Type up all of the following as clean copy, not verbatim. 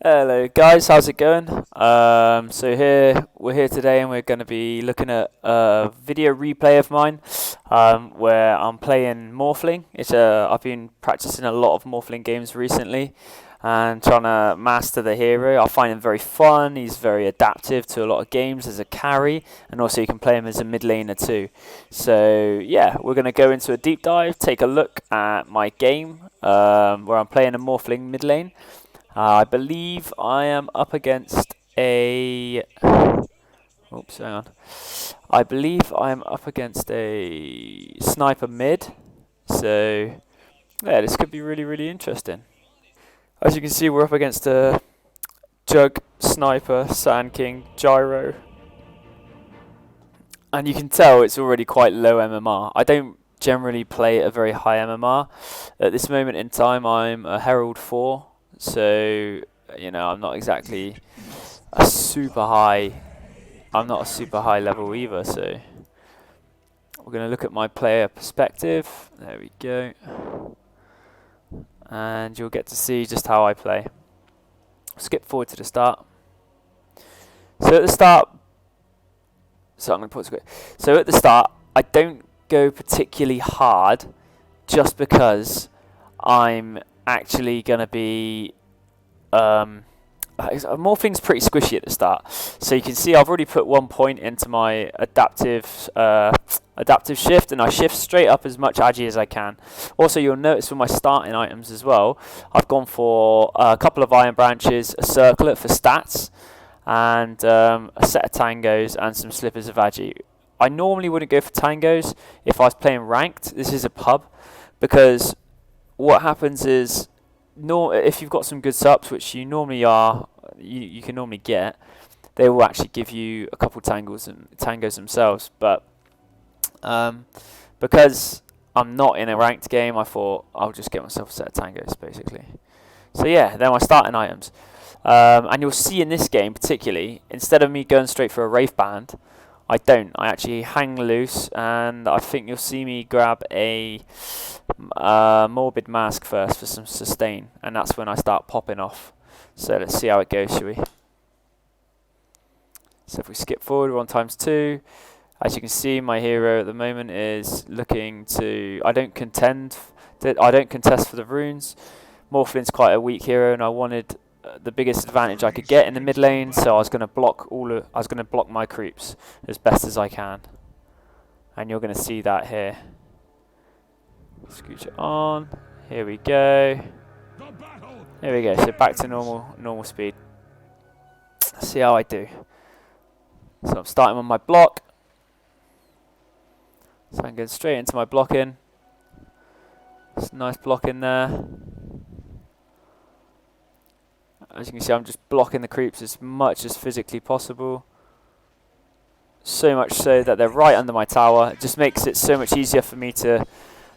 Hello guys, how's it going? We're here today and we're going to be looking at a video replay of mine where I'm playing Morphling. I've been practicing a lot of Morphling games recently and trying to master the hero. I find him very fun, he's very adaptive to a lot of games as a carry, and also you can play him as a mid laner too. So yeah, we're going to go into a deep dive, take a look at my game where I'm playing a Morphling mid lane. I believe I am up against a... Oops, hang on. I believe I am up against a sniper mid. So, yeah, this could be really, really interesting. As you can see, we're up against a Jug, Sniper, Sand King, Gyro. And you can tell it's already quite low MMR. I don't generally play at a very high MMR. At this moment in time, I'm a Herald 4. So, you know, I'm not exactly a super high, I'm not a super high level either, so we're going to look at my player perspective. There we go. And you'll get to see just how I play. Skip forward to the start. So at the start, So at the start, I don't go particularly hard just because I'm actually going to be Morphing's pretty squishy at the start, so you can see I've already put 1 point into my adaptive shift, and I shift straight up as much agi as I can. Also, you'll notice for my starting items as well, I've gone for a couple of iron branches, a circlet for stats, and a set of tangos and some slippers of agi. I normally wouldn't go for tangos if I was playing ranked. This is a pub, because what happens is, if you've got some good subs, which you normally are, you can normally get, they will actually give you a couple tangos themselves. But because I'm not in a ranked game, I thought I'll just get myself a set of tangos, basically. So yeah, they're my starting items. And you'll see in this game particularly, instead of me going straight for a Wraith Band, I don't. I actually hang loose, and I think you'll see me grab a Morbid Mask first for some sustain, and that's when I start popping off. So let's see how it goes, shall we? So if we skip forward, we're on ×2. As you can see, my hero at the moment is looking to... I don't contest for the runes. Morphling's quite a weak hero, and I wanted the biggest advantage I could get in the mid lane, so I was going to block my creeps as best as I can, and you're going to see that here. Scooch it on. Here we go. Here we go. So back to normal speed. Let's see how I do. So I'm starting on my block. So I'm going straight into my blocking. It's a nice block in there. As you can see, I'm just blocking the creeps as much as physically possible. So much so that they're right under my tower. It just makes it so much easier for me to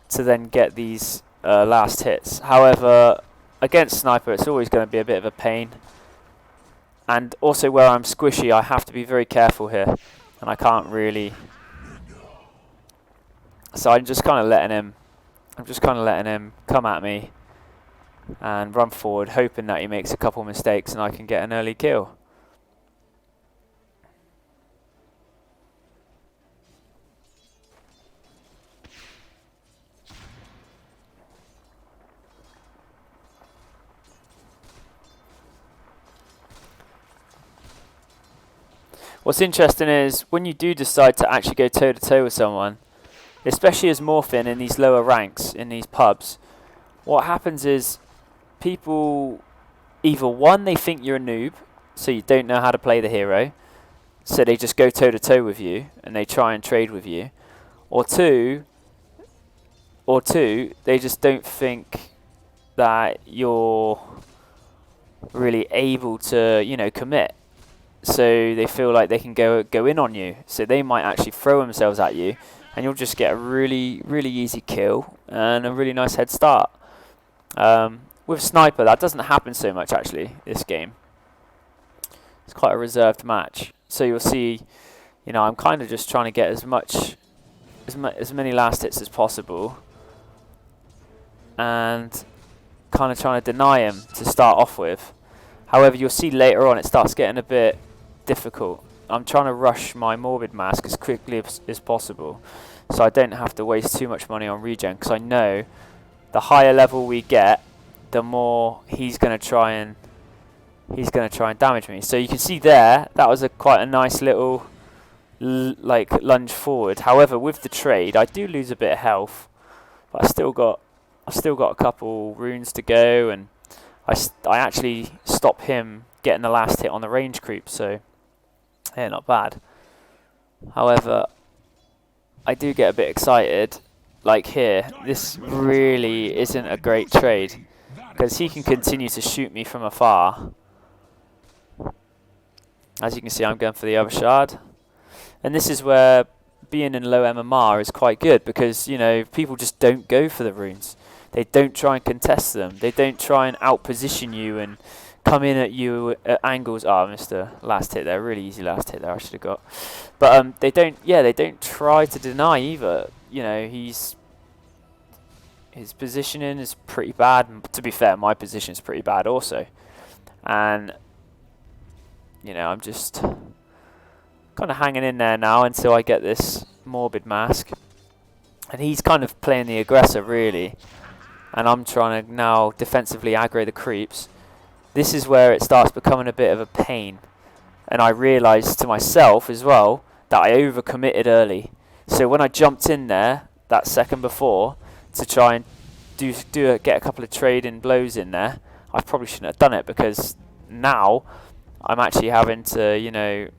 then get these last hits. However, against Sniper, it's always going to be a bit of a pain. And also where I'm squishy, I have to be very careful here. And I can't really... So I'm just kind of letting him come at me and run forward, hoping that he makes a couple mistakes and I can get an early kill. What's interesting is when you do decide to actually go toe-to-toe with someone, especially as Morphin in these lower ranks, in these pubs, what happens is people, either one, they think you're a noob, so you don't know how to play the hero, so they just go toe-to-toe with you, and they try and trade with you, or two, they just don't think that you're really able to, you know, commit. So they feel like they can go in on you, so they might actually throw themselves at you, and you'll just get a really, really easy kill and a really nice head start. With Sniper, that doesn't happen so much actually, this game. It's quite a reserved match. So you'll see, you know, I'm kind of just trying to get as many last hits as possible, and kind of trying to deny him to start off with. However, you'll see later on it starts getting a bit difficult. I'm trying to rush my Morbid Mask as quickly as possible, so I don't have to waste too much money on regen, because I know the higher level we get, the more he's going to try and damage me. So you can see there, that was quite a nice little like lunge forward. However, with the trade, I do lose a bit of health, but I've still got a couple runes to go, and I actually stop him getting the last hit on the range creep, so yeah, not bad. However, I do get a bit excited. Like here, this really isn't a great trade, because he can continue to shoot me from afar. As you can see, I'm going for the other shard. And this is where being in low MMR is quite good, because, you know, people just don't go for the runes. They don't try and contest them. They don't try and outposition you and come in at you at angles. Oh, I missed a last hit there. Really easy last hit there I should have got. But they don't try to deny either. You know, his positioning is pretty bad. To be fair, my position is pretty bad also. And, you know, I'm just kind of hanging in there now until I get this Morbid Mask. And he's kind of playing the aggressor, really. And I'm trying to now defensively aggro the creeps. This is where it starts becoming a bit of a pain. And I realised to myself as well that I overcommitted early. So when I jumped in there that second before to try and get a couple of trading blows in there, I probably shouldn't have done it, because now I'm actually having to, you know,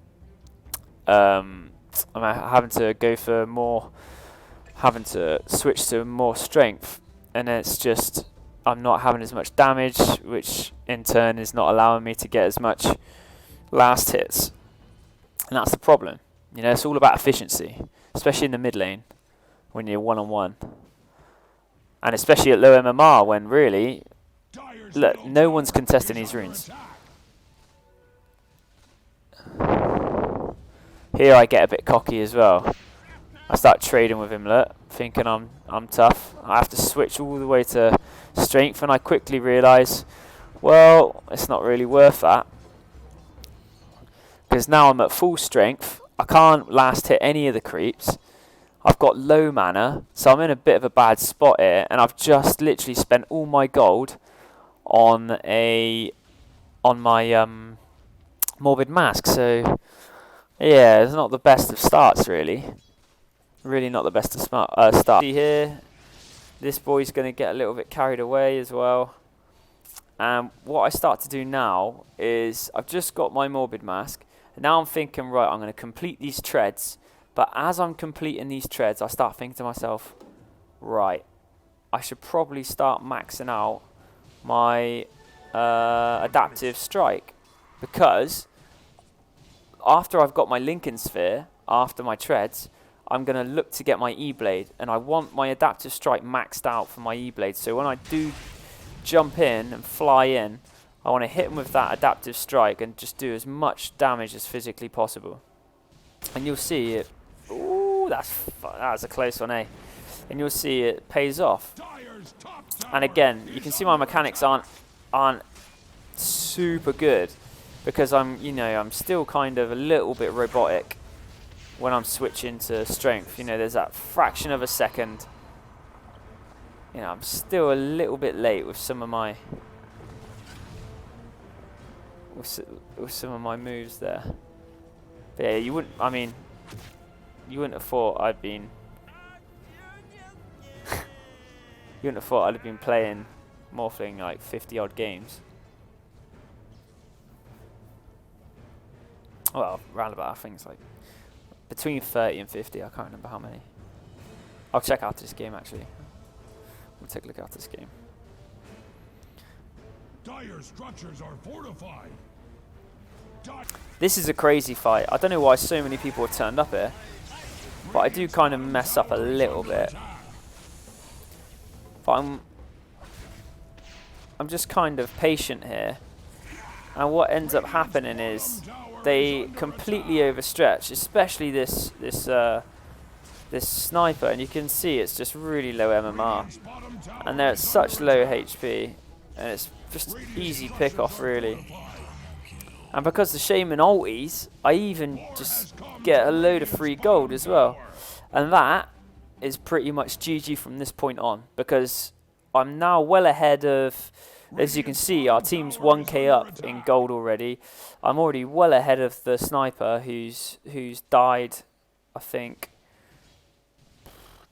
I'm having to go for more, having to switch to more strength, and it's just I'm not having as much damage, which in turn is not allowing me to get as much last hits, and that's the problem. You know, it's all about efficiency, especially in the mid lane when you're one-on-one, and especially at low MMR when really, look, no one's contesting these runes. Here I get a bit cocky as well. I start trading with him, look, thinking I'm tough. I have to switch all the way to strength, and I quickly realise, well, it's not really worth that, because now I'm at full strength. I can't last hit any of the creeps. I've got low mana, so I'm in a bit of a bad spot here, and I've just literally spent all my gold on my Morbid Mask. So yeah, it's not the best of starts, really. Really not the best of start. See here, this boy's going to get a little bit carried away as well. And what I start to do now is I've just got my Morbid Mask, and now I'm thinking, right, I'm going to complete these treads. But as I'm completing these treads, I start thinking to myself, right, I should probably start maxing out my adaptive strike, because after I've got my Lincoln Sphere, after my treads, I'm going to look to get my eblade, and I want my adaptive strike maxed out for my eblade. So when I do jump in and fly in, I want to hit him with that adaptive strike and just do as much damage as physically possible. And you'll see it. Ooh, that's a close one, eh? And you'll see it pays off. And again, you can see my mechanics aren't super good, because I'm still kind of a little bit robotic when I'm switching to strength. You know, there's that fraction of a second. You know, I'm still a little bit late with some of my moves there. But yeah, you wouldn't have thought I'd been you wouldn't have thought I'd have been playing morphling like 50 odd games. Well, round about, I think it's like between 30 and 50, I can't remember how many. I'll check out this game actually. We'll take a look at this game. Dire structures are fortified. This is a crazy fight. I don't know why so many people have turned up here, but I do kind of mess up a little bit. But I'm just kind of patient here, and what ends up happening is they completely overstretch, especially this sniper, and you can see it's just really low MMR, and they're at such low HP, and it's just easy pick off really. And because the Shaman ulties, I even just get a load of free gold as well. And that is pretty much GG from this point on, because I'm now well ahead of, as you can see, our team's 1k up in gold already. I'm already well ahead of the sniper who's died, I think,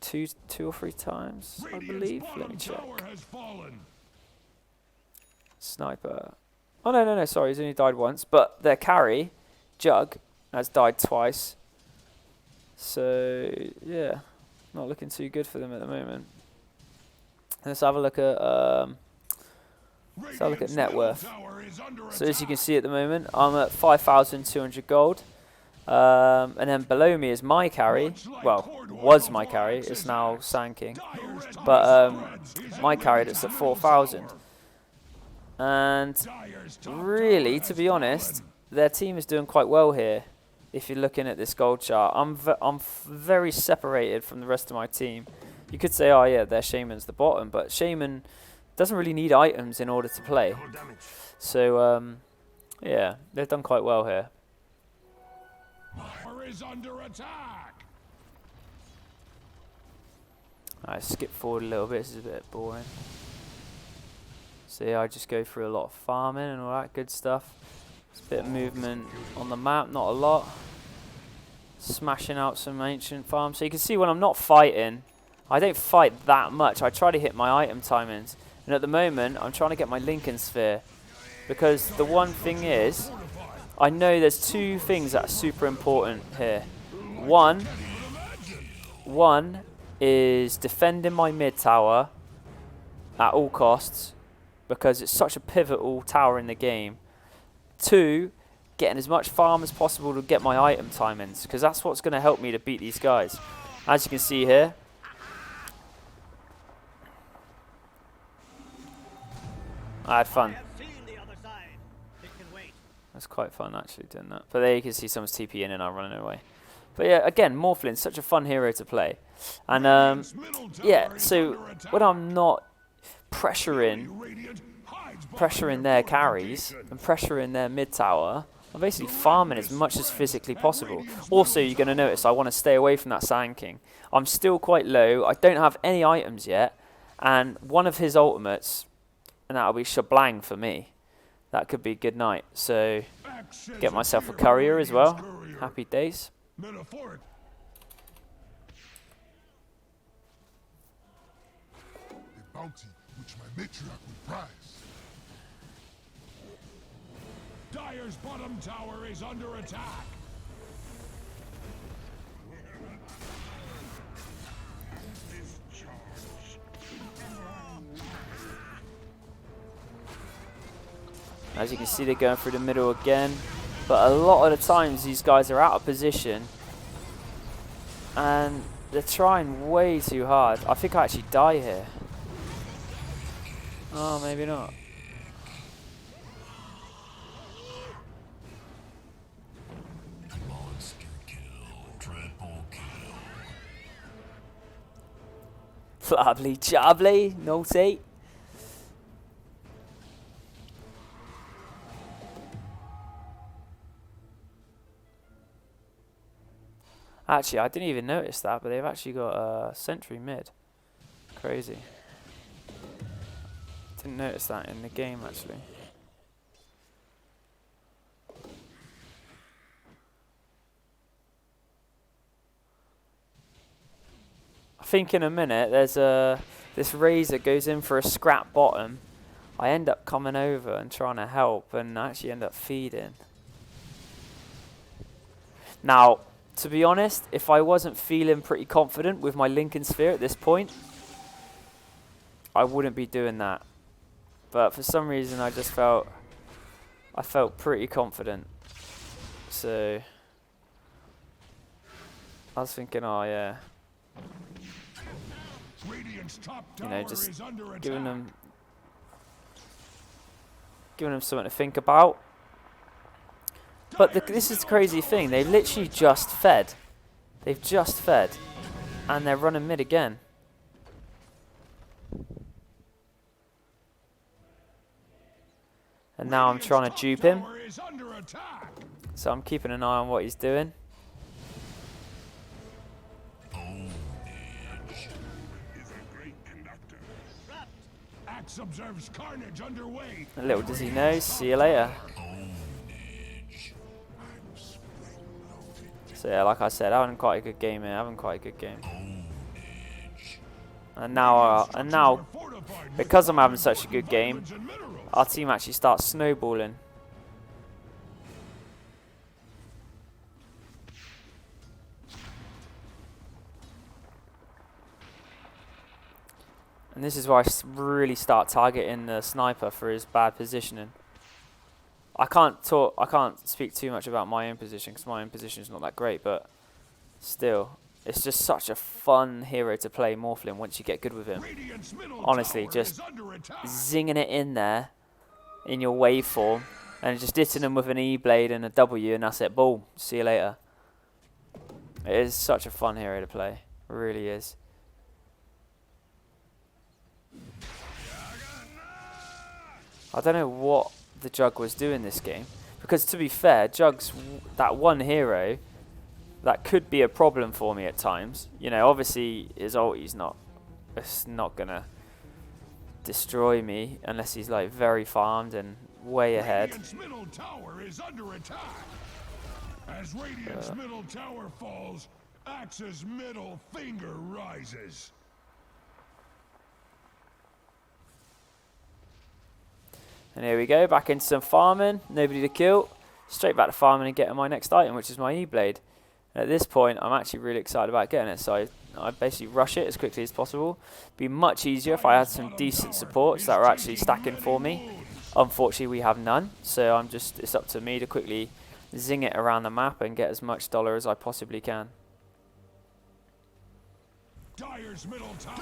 two or three times, I believe. Let me check. Sniper. Oh, no, sorry, he's only died once. But their carry, Jug, has died twice. So, yeah, not looking too good for them at the moment. Let's have a look at net worth. So as you can see at the moment, I'm at 5,200 gold. And then below me is my carry. Well, was my carry. It's now Sand King. But my carry that's at 4,000. And really, to be honest, their team is doing quite well here. If you're looking at this gold chart, I'm very separated from the rest of my team. You could say, oh yeah, their Shaman's the bottom, but Shaman doesn't really need items in order to play. So yeah, they've done quite well here. Is under attack. I skip forward a little bit. This is a bit boring. See, I just go through a lot of farming and all that good stuff. There's a bit of movement on the map, not a lot. Smashing out some ancient farms. So you can see when I'm not fighting, I don't fight that much. I try to hit my item timings. And at the moment, I'm trying to get my Lincoln Sphere. Because the one thing is, I know there's two things that are super important here. One is defending my mid tower at all costs, because it's such a pivotal tower in the game. Two, getting as much farm as possible to get my item timings, because that's what's going to help me to beat these guys. As you can see here, I had fun. That's quite fun actually doing that. But there you can see someone's TP in and I'm running away. But yeah, again, Morphling's such a fun hero to play. And yeah, so when I'm not pressuring their carries and pressuring their mid tower, I'm basically farming as much as physically possible. Also, you're going to notice I want to stay away from that Sand King. I'm still quite low. I don't have any items yet. And one of his ultimates, and that'll be Shablang for me. That could be good night. So, get myself a courier as well. Happy days. Metaphoric. A bounty which my matriarch would prize. Dire's bottom tower is under attack. As you can see, they're going through the middle again. But a lot of the times, these guys are out of position. And they're trying way too hard. I think I actually die here. Oh, maybe not. Monster kill, triple kill. Flabbly jabbly, naughty. Actually, I didn't even notice that, but they've actually got a sentry mid. Crazy. Didn't notice that in the game, actually. I think in a minute, there's this Razor goes in for a scrap bottom. I end up coming over and trying to help, and I actually end up feeding. Now, to be honest, if I wasn't feeling pretty confident with my Lincoln Sphere at this point, I wouldn't be doing that. But for some reason, I felt pretty confident. So I was thinking, oh yeah, you know, just giving them something to think about. But this is the crazy thing. They literally just fed. They've just fed. And they're running mid again. And now I'm trying to dupe him. Tower is under attack. So I'm keeping an eye on what he's doing. Axe observes carnage underway. Little does he know, see you later. So yeah, like I said, having quite a good game here, having quite a good game. And now, because I'm having such a good game, our team actually starts snowballing. And this is where I really start targeting the sniper for his bad positioning. I can't speak too much about my own position because my own position is not that great, but still, it's just such a fun hero to play Morphling once you get good with him. Honestly, just zinging it in there in your waveform and just hitting them with an eblade and a W and that's it. Boom. See you later. It is such a fun hero to play. It really is. I don't know what the Jug was doing this game, because to be fair, Jug's that one hero that could be a problem for me at times. You know, obviously his ulti's it's not gonna destroy me unless he's like very farmed and way ahead. Radiant's middle tower is under attack. As Radiant's middle tower falls, Axe's middle finger rises. And here we go, back into some farming, nobody to kill. Straight back to farming and getting my next item, which is my eblade. And at this point, I'm actually really excited about getting it, so I basically rush it as quickly as possible. Be much easier if I had some decent supports that were actually stacking for me. Unfortunately, we have none, so it's up to me to quickly zing it around the map and get as much dollar as I possibly can.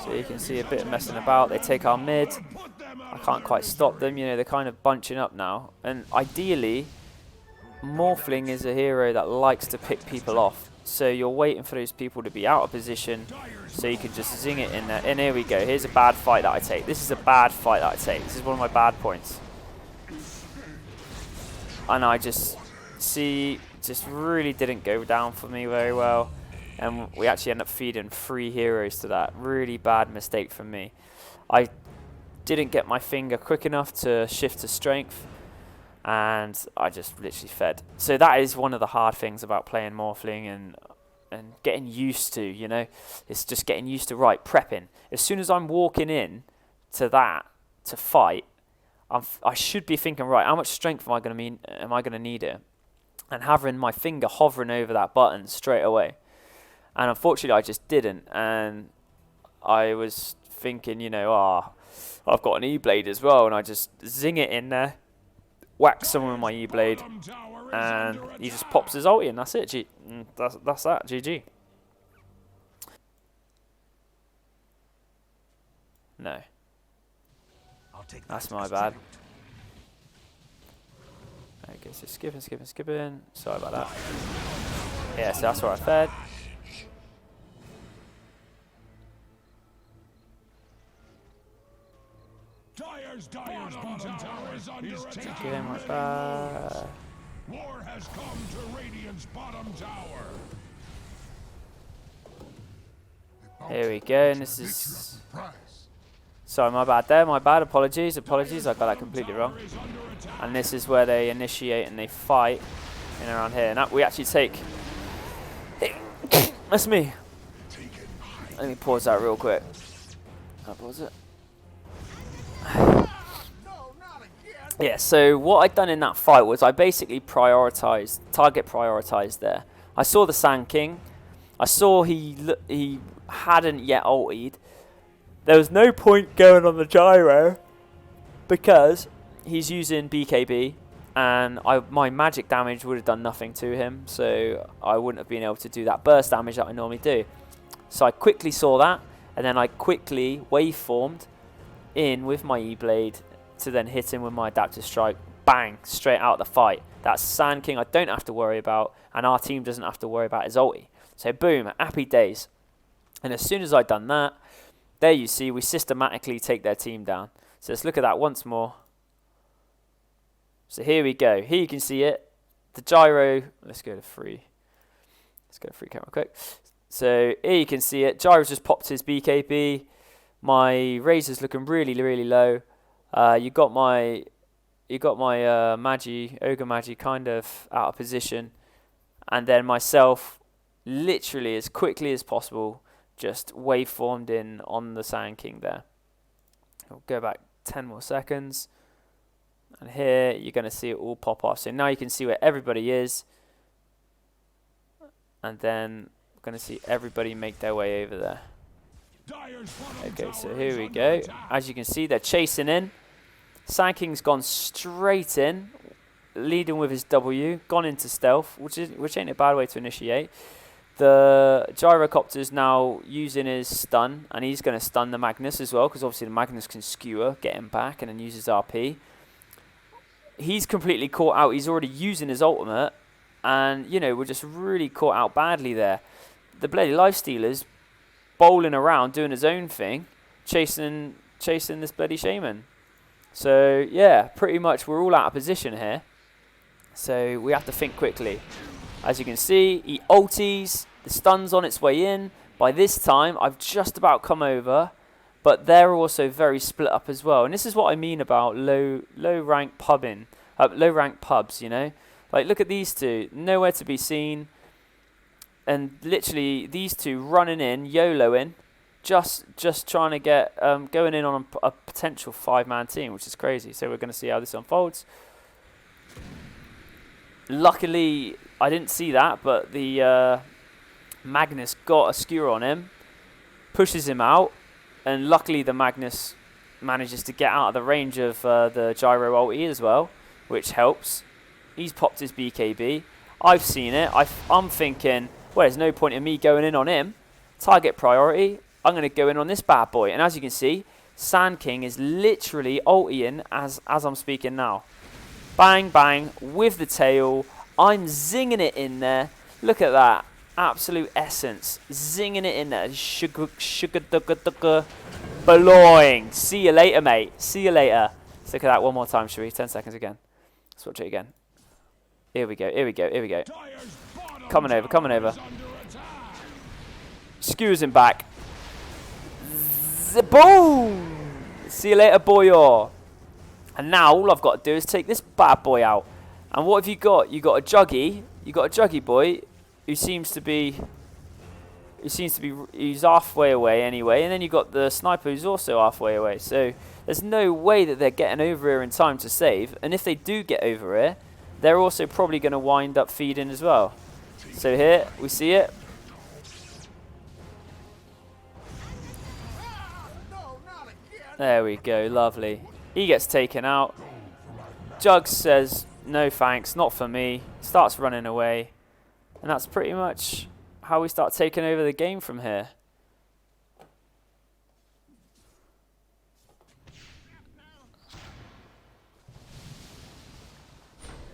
So you can see a bit of messing about. They take our mid. I can't quite stop them. You know, they're kind of bunching up now. And ideally, Morphling is a hero that likes to pick people off. So you're waiting for those people to be out of position so you can just zing it in there. And here we go. Here's a bad fight that I take. This is a bad fight that I take. This is one of my bad points. And I just really didn't go down for me very well. And we actually end up feeding 3 heroes to that. Really bad mistake from me. I didn't get my finger quick enough to shift to strength. And I just literally fed. So that is one of the hard things about playing Morphling and getting used to, you know. It's just getting used to, right, prepping. As soon as I'm walking in to that, to fight, I should be thinking, right, how much strength am I going to need here? And having my finger hovering over that button straight away. And unfortunately, I just didn't. And I was thinking, you know, I've got an eblade as well. And I just zing it in there, whack someone with my eblade, and he just pops his ulti, and that's it. That's that. GG. No. That's my bad. Okay, so skipping. Sorry about that. Yeah, so that's where I fed. Dyer's bottom tower is under attack. Get him right back. War has come to Radiant's bottom tower. Here we go, and this is... Sorry, my bad there, my bad. Apologies, I got that completely wrong. And this is where they initiate and they fight in around here. And we actually take... That's me. Let me pause that real quick. I'll pause it. Yeah, so what I'd done in that fight was I basically target prioritized there. I saw the Sand King. I saw he hadn't yet ultied. There was no point going on the gyro because he's using BKB and my magic damage would have done nothing to him, so I wouldn't have been able to do that burst damage that I normally do. So I quickly saw that, and then I quickly waveformed in with my eblade to then hit him with my adaptive strike. Bang, straight out of the fight. That Sand King I don't have to worry about, and our team doesn't have to worry about his ulti. So boom, happy days. And as soon as I'd done that, there you see we systematically take their team down. So let's look at that once more. So here we go. Here you can see it. The gyro. Let's go to free. Let's go to free camera quick. So here you can see it. Gyro's just popped his BKB. My razor's looking really, really low. You got my Magi, Ogre Magi, kind of out of position, and then myself, literally as quickly as possible, just waveformed in on the Sand King there. I'll go back 10 more seconds. And here you're going to see it all pop off. So now you can see where everybody is. And then we're going to see everybody make their way over there. Okay, so here we go. As you can see, they're chasing in. Sand King's gone straight in, leading with his W, gone into stealth, which ain't a bad way to initiate. The Gyrocopter's now using his stun, and he's going to stun the Magnus as well, because obviously the Magnus can skewer, get him back, and then use his RP. He's completely caught out. He's already using his ultimate, and, you know, we're just really caught out badly there. The bloody Lifestealer's bowling around, doing his own thing, chasing this bloody Shaman. So, yeah, pretty much we're all out of position here. So we have to think quickly. As you can see, he ulties, the stun's on its way in. By this time, I've just about come over, but they're also very split up as well. And this is what I mean about low rank pubs, you know. Like, look at these two, nowhere to be seen. And literally, these two running in, YOLOing, just trying to get going in on a potential 5-man team, which is crazy. So we're going to see how this unfolds. Luckily, I didn't see that, but the Magnus got a skewer on him, pushes him out, and luckily the Magnus manages to get out of the range of the gyro ulti as well, which helps. He's popped his BKB. I've seen it. I'm thinking, well, there's no point in me going in on him. Target priority. I'm going to go in on this bad boy. And as you can see, Sand King is literally ulting as I'm speaking now. Bang, bang, with the tail. I'm zinging it in there. Look at that. Absolute essence. Zinging it in there. Sugar, belong. See you later, mate. See you later. Let's look at that one more time, shall we? 10 seconds again. Let's watch it again. Here we go, here we go, here we go. Coming over, coming over. Skewers him back. Boom! See you later, boyo. And now all I've got to do is take this bad boy out. And what have you got? You got a Juggy. You got a Juggy boy who seems to be he's halfway away anyway. And then you got the sniper who's also halfway away. So there's no way that they're getting over here in time to save. And if they do get over here, they're also probably going to wind up feeding as well. So here we see it. There we go, lovely. He gets taken out. Jugs says, no thanks, not for me. Starts running away. And that's pretty much how we start taking over the game from here.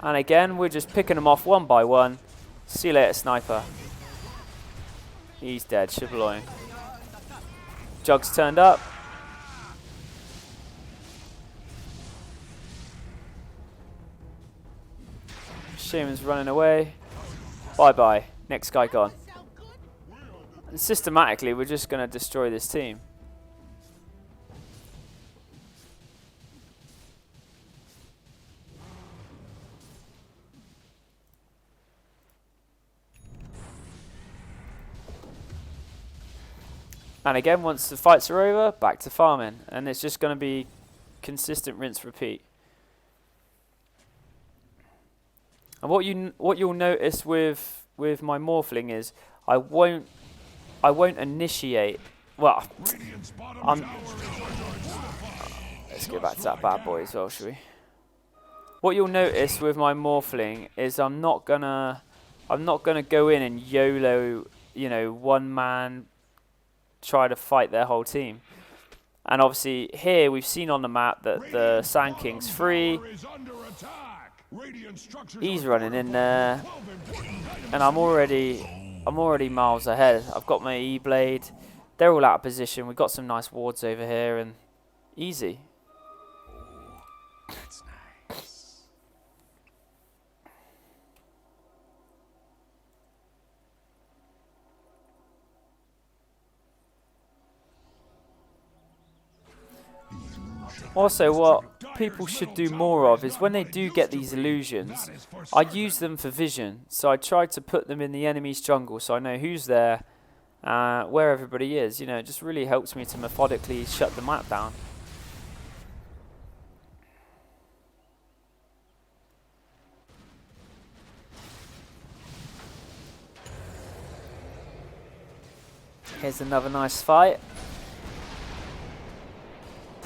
And again, we're just picking them off one by one. See you later, sniper. He's dead, shibboleth. Jugs turned up. Shaman's running away. Bye-bye. Next guy gone. And systematically, we're just going to destroy this team. And again, once the fights are over, back to farming. And it's just going to be consistent rinse, repeat. And what you'll notice with my morphling is I won't initiate. Well, let's get back to that bad boy as well, shall we? What you'll notice with my morphling is I'm not gonna go in and YOLO, you know, one man try to fight their whole team. And obviously here we've seen on the map that the Sand King's free. He's running in there, and I'm already miles ahead. I've got my eblade. They're all out of position. We've got some nice wards over here, and easy. That's nice. Also, what people should do more of is when they do get these illusions, I use them for vision. So I try to put them in the enemy's jungle so I know who's there, where everybody is. You know, it just really helps me to methodically shut the map down. Here's another nice fight.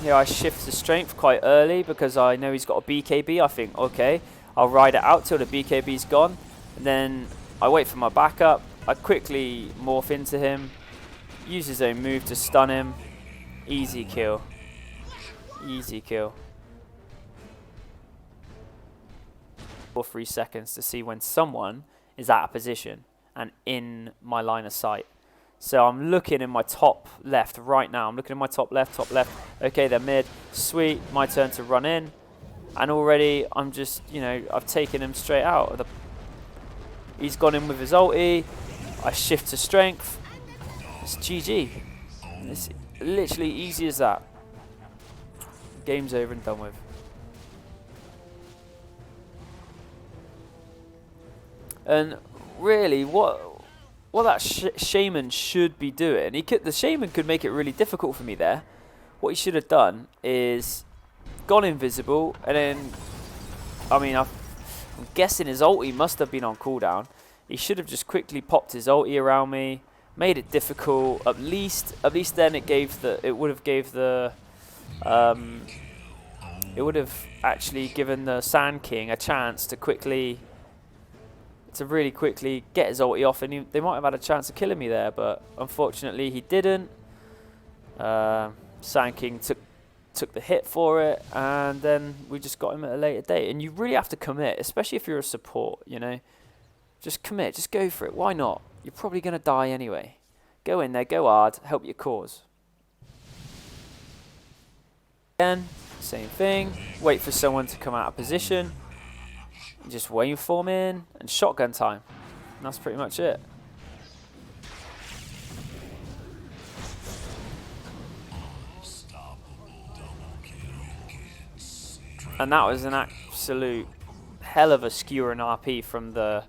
Here I shift the strength quite early because I know he's got a BKB. I think, okay, I'll ride it out till the BKB's gone. And then I wait for my backup. I quickly morph into him. Use his own move to stun him. Easy kill. Easy kill. For 3 seconds to see when someone is out of position and in my line of sight. So I'm looking in my top left right now. I'm looking in my top left, top left. Okay, they're mid. Sweet. My turn to run in. And already I'm just, you know, I've taken him straight out of the... He's gone in with his ulti. I shift to strength. It's GG. It's literally easy as that. Game's over and done with. And really, what that shaman should be doing, the shaman could make it really difficult for me there. What he should have done is gone invisible, and then, I mean, I'm guessing his ulti must have been on cooldown. He should have just quickly popped his ulti around me, made it difficult. At least then it would have actually given the Sand King a chance to really quickly get his ulti off, and they might have had a chance of killing me there, but unfortunately he didn't. Sand King took the hit for it, and then we just got him at a later date. And you really have to commit, especially if you're a support, you know. Just commit, just go for it. Why not? You're probably going to die anyway. Go in there, go hard, help your cause. Again, same thing. Wait for someone to come out of position. Just waveform in and shotgun time. And that's pretty much it. And that was an absolute hell of a skewer and RP from the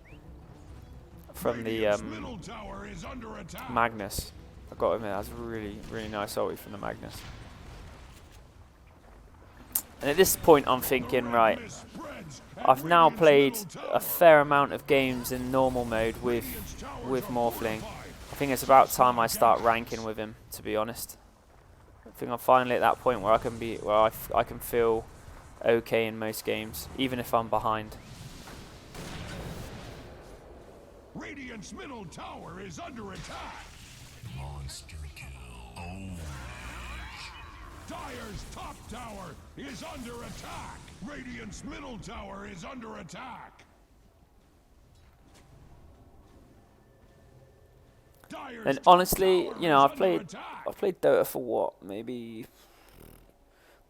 Magnus. I got to admit, that was a really, really nice ulti from the Magnus. And at this point I'm thinking, right, I've now played a fair amount of games in normal mode with Morphling. I think it's about time I start ranking with him, to be honest. I think I'm finally at that point where I can feel okay in most games, even if I'm behind. Radiant's middle tower is under attack. Monster kill. Oh. Dire's top tower is under attack. Radiant's middle tower is under attack. And honestly, you know, I've played Dota for what, maybe,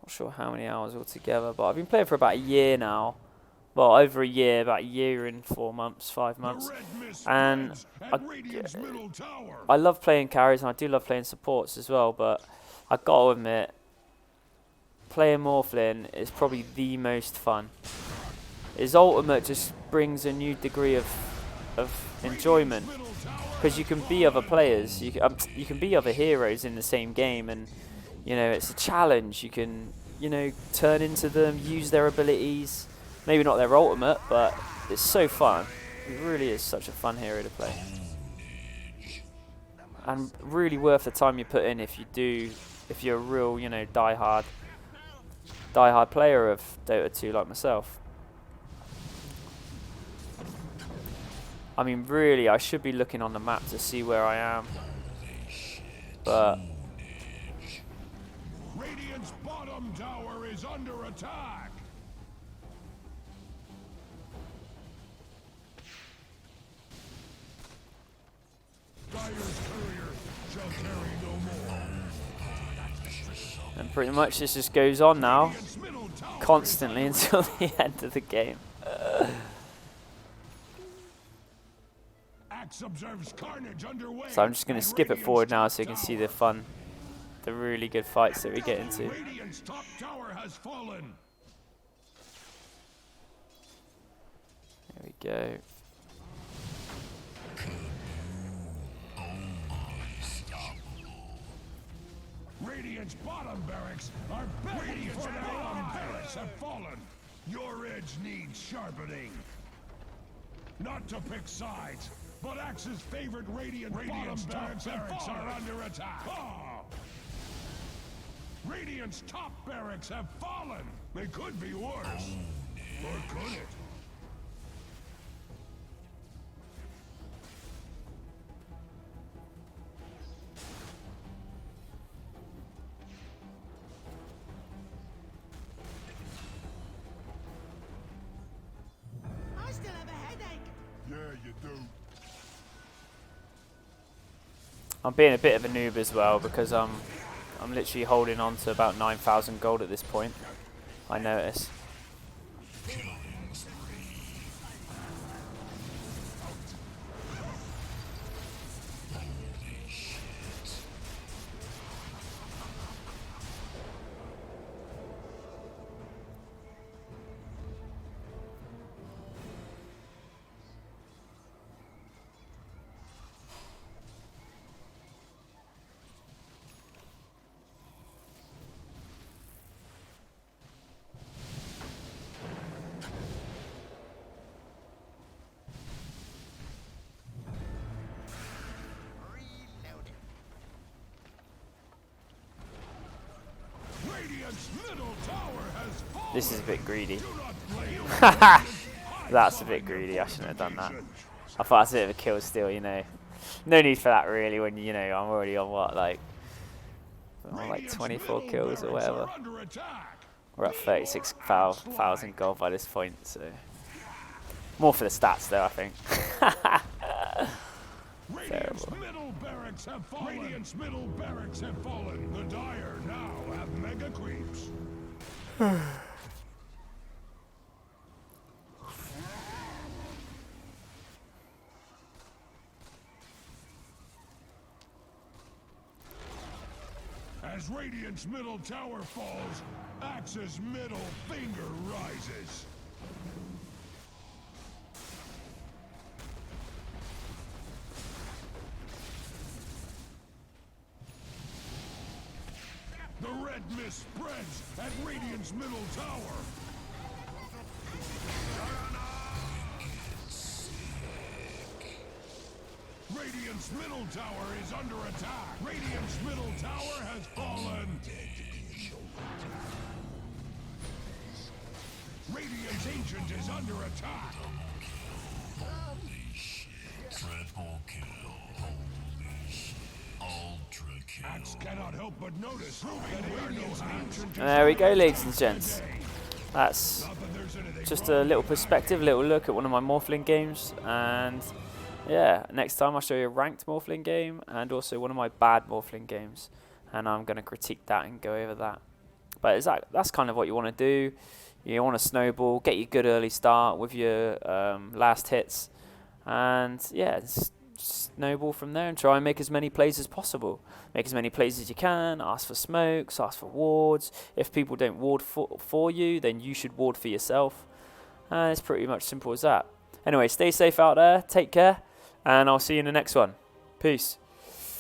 not sure how many hours altogether, but I've been playing for about a year now. Well, over a year, about a year and 4 months, 5 months. And I love playing carries, and I do love playing supports as well, but I gotta admit, playing Morphlin is probably the most fun. His ultimate just brings a new degree of enjoyment, because you can be other players, you can be other heroes in the same game, and you know, it's a challenge. You can, you know, turn into them, use their abilities, maybe not their ultimate, but it's so fun. It really is such a fun hero to play, and really worth the time you put in if you're a real, you know, die-hard player of Dota 2 like myself. I mean, really, I should be looking on the map to see where I am, but Radiant's bottom tower is under attack. Dire's courier shall carry no more. and pretty much this just goes on now, constantly until the end of the game. Observes carnage underway. So I'm just going to skip it forward now so you can see the fun the really good fights that we get into. Radiant's top tower has fallen. There we go. Radiant's bottom barracks are begging for their bottom barracks have fallen. Your edge needs sharpening. Not to pick sides, but Axe's favorite Radiant's bottom barracks are under attack. Oh. Radiant's top barracks have fallen. They could be worse. Or could it? I still have a headache. Yeah, you do. I'm being a bit of a noob as well because I'm literally holding on to about 9,000 gold at this point. I notice. Radiant's middle tower has fallen. This is a bit greedy. Do not blame That's a bit greedy. I shouldn't have done that. I thought that's a bit of a kill steal, you know. No need for that really when, you know, I'm already on what, like 24 kills or whatever. We're at 36,000 gold by this point, so more for the stats though, I think. Radiant's middle barracks have fallen. Radiant's middle barracks have fallen. The Dire now have mega creeps. As Radiant's middle tower falls, Axe's middle finger rises. The red mist spreads at Radiant's middle tower. Radiant's middle tower is under attack. Radiant's middle tower has fallen. Radiant's ancient is under attack. Triple kill. Holy shit. Ultra kill. Axe cannot help but notice that Radiant's ancient is And there we go, under ladies and attack gents. today. That's Not that there's anything just wrong a little with perspective, little look at one of my morphling games, and yeah, next time I'll show you a ranked morphling game and also one of my bad morphling games, and I'm going to critique that and go over that. But that's kind of what you want to do. You want to snowball, get your good early start with your last hits, and yeah, snowball from there and try and make as many plays as possible. Make as many plays as you can, ask for smokes, ask for wards. If people don't ward for you, then you should ward for yourself. And it's pretty much simple as that. Anyway, stay safe out there, take care, and I'll see you in the next one. Peace.